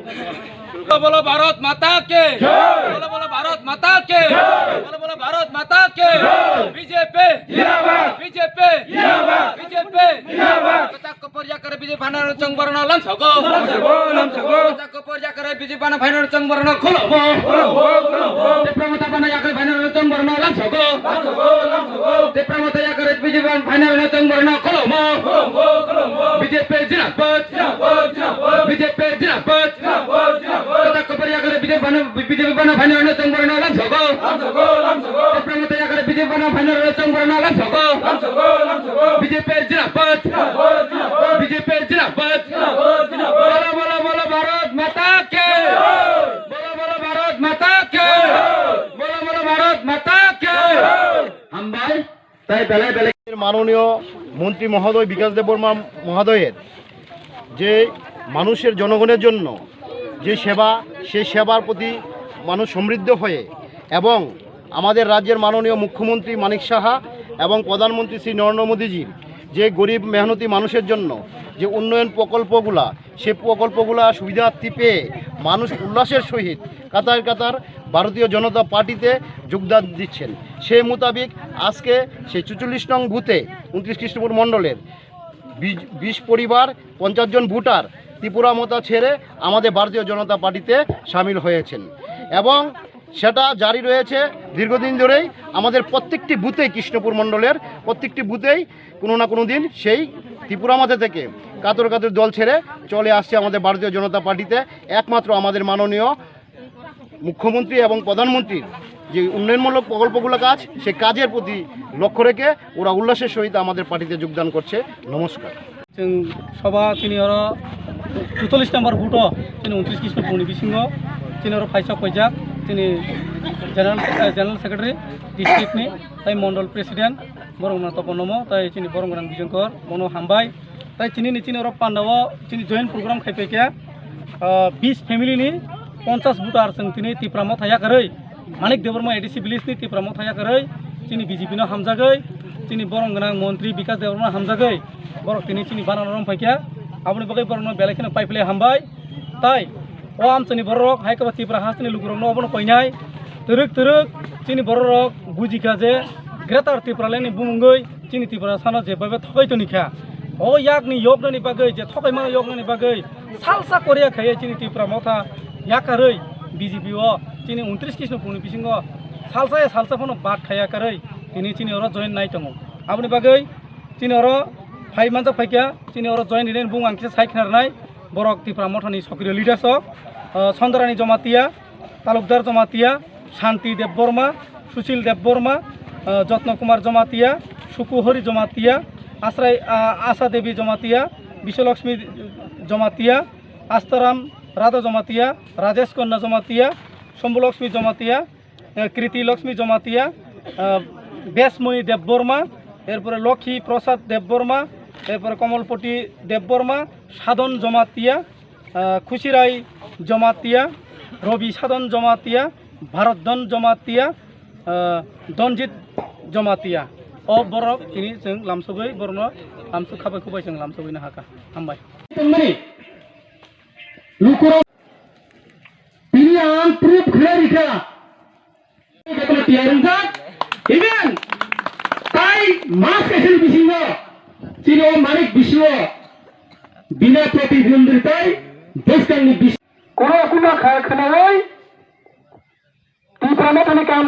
बोलो भारत माता के, बोलो बोलो भारत माता के, बोलो बोलो भारत माता के। बीजेपी बीजेपी बीजेपी कता कपर्या करे बीजेपी फाइनल चंगबरन लमसगो कता कपर्या करे बीजेपी फाइनल चंगबरन खोलबो प्रमोता बनाया करे फाइनल चंगबरन लमसगो प्रमोता या करे बीजेपी फाइनल चंगबरन खोलबो बीजेपी जिंदाबाद बीजेपी जिंदाबाद कता कपर्या करे बीजेपी बना फाइनल चंगबरन लमसगो प्रमोता या करे बीजेपी बना फाइनल चंगबरन लमसगो बीजेपी जिंदाबाद बीजेपी जिंदाबाद बोलो बोलो बोलो भारत माता के बोलो बोलो भारत माता के बोलो बोलो भारत माता के हम भाई তাই বেলায় বেলায় মাননীয় মন্ত্রী মহোদয় বিকাশ দেববর্মা মহোদয়ের যে মানুষের জনগণের জন্য যে সেবা সেই সেবার প্রতি মানুষ সমৃদ্ধ হয়ে এবং আমাদের রাজ্যের মাননীয় মুখ্যমন্ত্রী মানিক সাহা এবং প্রধানমন্ত্রী শ্রী নরেন্দ্র মোদীজির যে গরিব মেহনতি মানুষের জন্য যে উন্নয়ন প্রকল্পগুলা সেই প্রকল্পগুলা সুবিধার্থী পেয়ে মানুষ উল্লাসের সহিত কাতার কাতার ভারতীয় জনতা পার্টিতে যোগদান দিচ্ছেন। সেই মোতাবেক আজকে সেই ৪৪ নং বুথে ২৯ কৃষ্ণপুর মণ্ডলের ২০ পরিবার ৫০ জন ভোটার ত্রিপুরা মতা ছেড়ে আমাদের ভারতীয় জনতা পার্টিতে সামিল হয়েছেন এবং সেটা জারি রয়েছে দীর্ঘদিন ধরেই। আমাদের প্রত্যেকটি বুথেই কৃষ্ণপুর মণ্ডলের প্রত্যেকটি বুথেই কোনো না কোনো দিন সেই ত্রিপুরা মাথা থেকে কাতর কাতর দল ছেড়ে চলে আসছে আমাদের ভারতীয় জনতা পার্টিতে। একমাত্র আমাদের মাননীয় মুখ্যমন্ত্রী এবং প্রধানমন্ত্রীর যে উন্নয়নমূলক প্রকল্পগুলো কাজ সেই কাজের প্রতি লক্ষ্য রেখে ওরা উল্লাসের সহিত আমাদের পার্টিতে যোগদান করছে। নমস্কার। जों सभा चिनि 44 नम्बर बुथ चिनि 29 कृष्णपुरनि बिसिंग चिनि फाइसा फैजाक चिनि जनरल सेक्रेटारि डिस्ट्रिक्टनि ताई मंडल प्रेसिडेंट बरंगना तपनमो ताई चिनि बरंगना बिजंकर मनो हामबाय ताई चिनि पांडाव चिनि जॉइंट प्रोग्राम खाइफैया 20 फेमिलिनि 50 भोटार जों दिनै तिफ्रामाव थायाखै मानिक देबबर्मा एडिसि भिलेजनि तिफ्रामाव थायाखै चिनि बिजेपिनो हामजागै चिनि बरंगना मंत्री विकास देबबर्मा हामजागै बरक दिनै चिनि बानानरम फैया आबनि बगै बरंगना बेलेखनो पाइपले हामबाय ताई ओ आमचनि बरक हाइकबा तिफ्रा हासनि लुगुरंनो अबनो फैनाय तरक चिनि बरक बुजिखा जे ग्रेटर तिफ्रालेनि बुंगै चिनि तिफ्रा साना जेबाबे थगैतनिखा ओ याकनि योगनि बागै जे थगैमा योगनि बागै सालसा करिया खाय चिनि तिफ्रा मथा याकारै बीजेपी ओ चिनि 29 कृष्णपुरनि बिसिंग सालसा फनो बात खाया कारै दिनै चिनि अर जॉइन नाय दङ आबनि बागै चिनि अर फाइ मानजा फैया चिनि अर जॉइन हिरेन बुं आंखि साइखनारनाय बरक तिफ्रा मथानि सक्रिय लिडारसक चन्द्रानी जमातिया तालुकदार जमातिया शांति देबबर्मा सुशील देबबर्मा जत्न कुमार जमातिया सुकुहरी जमातिया आशा देवी जमातिया विश्वलक्ष्मी जमातिया आस्ताराम राधा जमातिया राजेश कन्या जमातिया शंभुलक्ष्मी जमातिया कृति लक्ष्मी जमातिया बेसमणि देबबर्मा एरपर लक्ष्मी प्रसाद देबबर्मा एरपर कमलपति देबबर्मा साधन जमातिया खुशिराय जमातिया रवि साधन जमातिया भारतधन जमातिया दनजित जमातिया अ बरक दिनै जों लामसबै बरनो लामसु खाबायखौबाय जों लामसबैनो हाका हामबाय लुकुरो pilihan proof clarika betul tiarunga even tai mas kesini bisingo chino manik biswo bina प्रतिद्वंदिताय देशकांनि बिस कोन कुना खाया खनावै ती प्रमाथानि काम